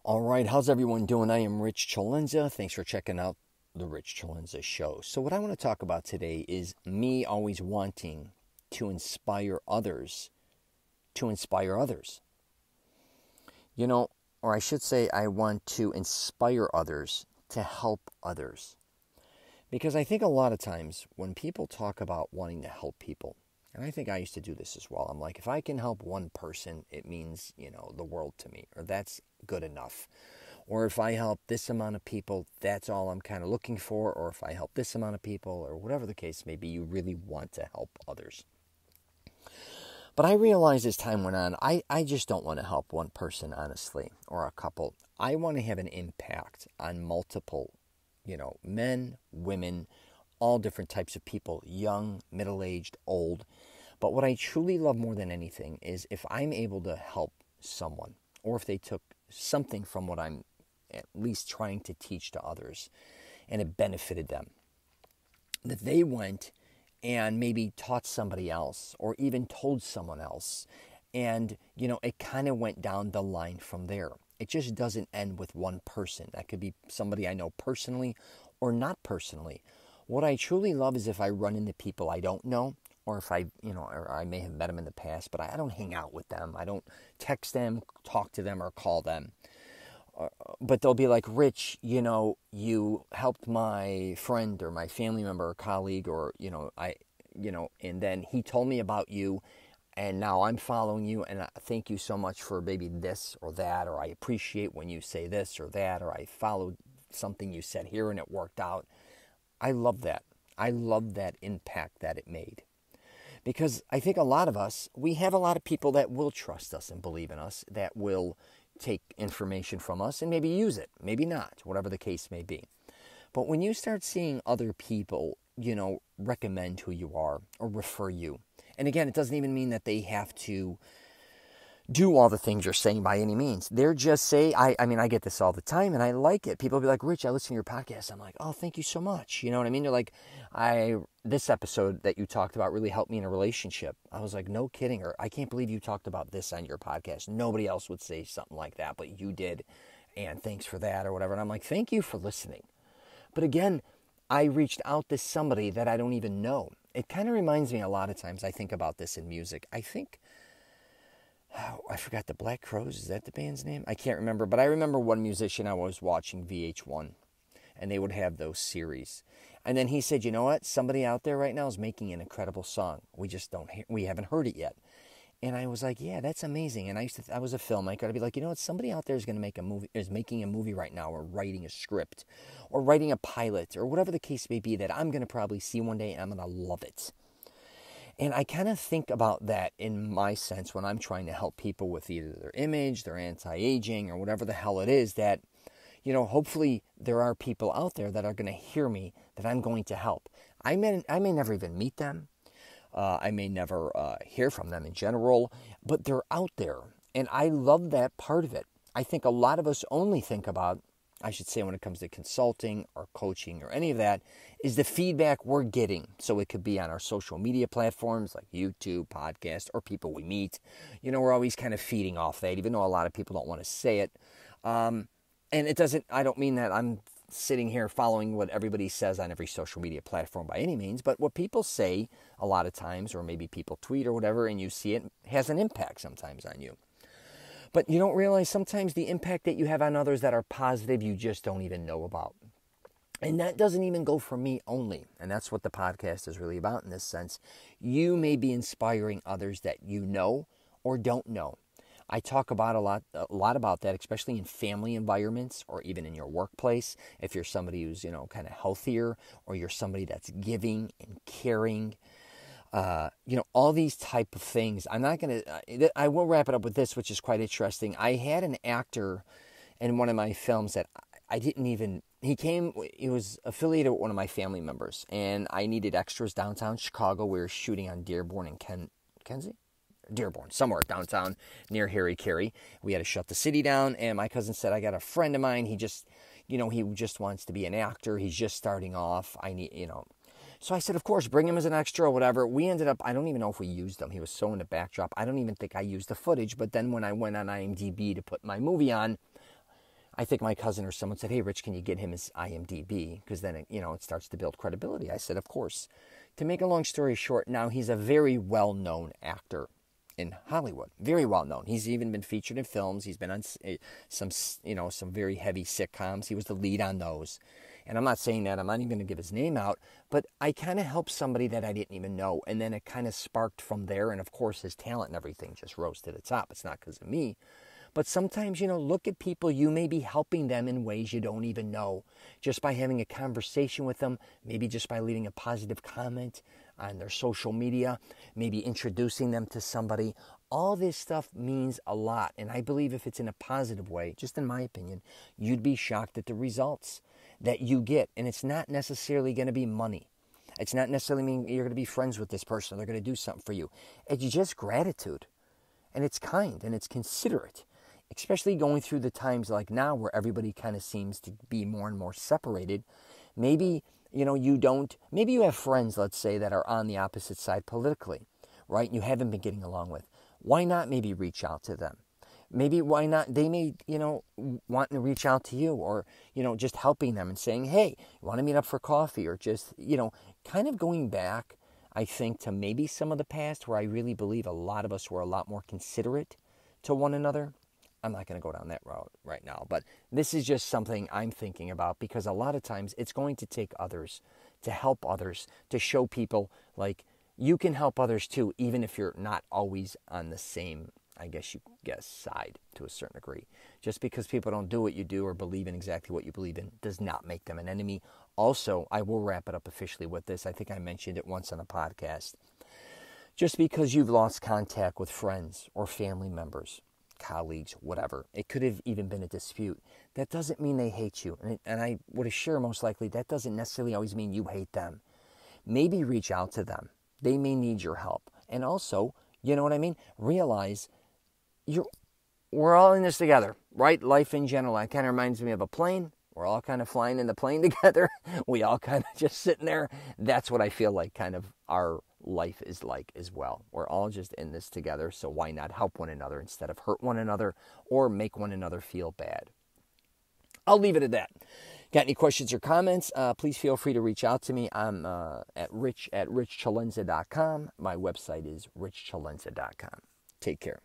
All right, how's everyone doing? I am Rich CELENZA. Thanks for checking out the Rich CELENZA show. So what I want to talk about today is me always wanting to inspire others to inspire others. Or I should say I want to inspire others to help others. Because I think a lot of times when people talk about wanting to help people, and I think I used to do this as well. I'm like, if I can help one person, it means, the world to me, or that's good enough. Or if I help this amount of people, that's all I'm kind of looking for. Or if I help this amount of people, or whatever the case may be, you really want to help others. But I realized as time went on, I just don't want to help one person, honestly, or a couple. I want to have an impact on multiple, men, women, all different types of people, young, middle-aged, old. But what I truly love more than anything is if I'm able to help someone, or if they took something from what I'm at least trying to teach to others, and it benefited them, that they went and maybe taught somebody else, or even told someone else, and, it kind of went down the line from there. It just doesn't end with one person. That could be somebody I know personally or not personally. What I truly love is if I run into people I don't know, or if or I may have met them in the past, but I don't hang out with them. I don't text them, talk to them, or call them. But they'll be like, Rich, you helped my friend or my family member or colleague, or, and then he told me about you, and now I'm following you, and I thank you so much for maybe this or that, or I appreciate when you say this or that, or I followed something you said here and it worked out. I love that. I love that impact that it made. Because I think a lot of us, we have a lot of people that will trust us and believe in us, that will take information from us and maybe use it, maybe not, whatever the case may be. But when you start seeing other people, recommend who you are or refer you, and again, it doesn't even mean that they have to do all the things you're saying by any means. They're just say, I get this all the time and I like it. People will be like, Rich, I listen to your podcast. I'm like, oh, thank you so much. You know what I mean? They're like, this episode that you talked about really helped me in a relationship. I was like, no kidding. Or I can't believe you talked about this on your podcast. Nobody else would say something like that, but you did. And thanks for that or whatever. And I'm like, thank you for listening. But again, I reached out to somebody that I don't even know. It kind of reminds me a lot of times, I think about this in music. I forgot the Black Crowes. Is that the band's name? I can't remember. But I remember one musician I was watching VH1, and they would have those series. And then he said, you know what? Somebody out there right now is making an incredible song. We haven't heard it yet. And I was like, yeah, that's amazing. And I was a filmmaker. I'd be like, somebody out there is going to make a movie, is making a movie right now, or writing a script, or writing a pilot, or whatever the case may be, that I'm going to probably see one day, and I'm going to love it. And I kind of think about that in my sense when I'm trying to help people with either their image, their anti-aging, or whatever the hell it is, that, hopefully there are people out there that are going to hear me, that I'm going to help. I may never even meet them. I may never hear from them in general, but they're out there. And I love that part of it. I think a lot of us only think about, I should say, when it comes to consulting or coaching or any of that, is the feedback we're getting. So it could be on our social media platforms like YouTube, podcast, or people we meet. We're always kind of feeding off that, even though a lot of people don't want to say it. And I don't mean that I'm sitting here following what everybody says on every social media platform by any means, but what people say a lot of times, or maybe people tweet or whatever, and you see it, has an impact sometimes on you. But you don't realize sometimes the impact that you have on others that are positive, you just don't even know about. And that doesn't even go for me only. And that's what the podcast is really about in this sense. You may be inspiring others that you know or don't know. I talk about a lot about that, especially in family environments or even in your workplace. If you're somebody who's, kind of healthier, or you're somebody that's giving and caring, all these type of things. I will wrap it up with this, which is quite interesting. I had an actor in one of my films that he was affiliated with one of my family members, and I needed extras downtown Chicago. We were shooting on Dearborn and Dearborn, somewhere downtown near Harry Carey. We had to shut the city down, and my cousin said, I got a friend of mine. He just wants to be an actor. He's just starting off. So I said, of course, bring him as an extra or whatever. We ended up, I don't even know if we used him. He was so in the backdrop. I don't even think I used the footage. But then when I went on IMDb to put my movie on, I think my cousin or someone said, hey, Rich, can you get him his IMDb? Because then, it starts to build credibility. I said, of course. To make a long story short, now he's a very well-known actor in Hollywood. Very well-known. He's even been featured in films. He's been on some very heavy sitcoms. He was the lead on those. And I'm not saying that. I'm not even going to give his name out. But I kind of helped somebody that I didn't even know. And then it kind of sparked from there. And, of course, his talent and everything just rose to the top. It's not because of me. But sometimes, look at people. You may be helping them in ways you don't even know. Just by having a conversation with them. Maybe just by leaving a positive comment on their social media. Maybe introducing them to somebody. All this stuff means a lot. And I believe if it's in a positive way, just in my opinion, you'd be shocked at the results that you get. And it's not necessarily going to be money. It's not necessarily mean you're going to be friends with this person. They're going to do something for you. It's just gratitude. And it's kind and it's considerate. Especially going through the times like now where everybody kind of seems to be more and more separated. Maybe, maybe you have friends, let's say, that are on the opposite side politically, right? You haven't been getting along with. Why not maybe reach out to them? Maybe why not? They may, want to reach out to you or, just helping them and saying, hey, you want to meet up for coffee or just, kind of going back, I think, to maybe some of the past where I really believe a lot of us were a lot more considerate to one another. I'm not going to go down that route right now, but this is just something I'm thinking about because a lot of times it's going to take others to help others, to show people like you can help others too, even if you're not always on the same, side to a certain degree. Just because people don't do what you do or believe in exactly what you believe in does not make them an enemy. Also, I will wrap it up officially with this. I think I mentioned it once on a podcast. Just because you've lost contact with friends or family members, colleagues, whatever, it could have even been a dispute. That doesn't mean they hate you. And I would assure most likely that doesn't necessarily always mean you hate them. Maybe reach out to them. They may need your help. And also, you know what I mean? Realize we're all in this together, right? Life in general. That kind of reminds me of a plane. We're all kind of flying in the plane together. We all kind of just sitting there. That's what I feel like kind of our life is like as well. We're all just in this together, so why not help one another instead of hurt one another or make one another feel bad? I'll leave it at that. Got any questions or comments? Please feel free to reach out to me. I'm at richcelenza.com. My website is richcelenza.com. Take care.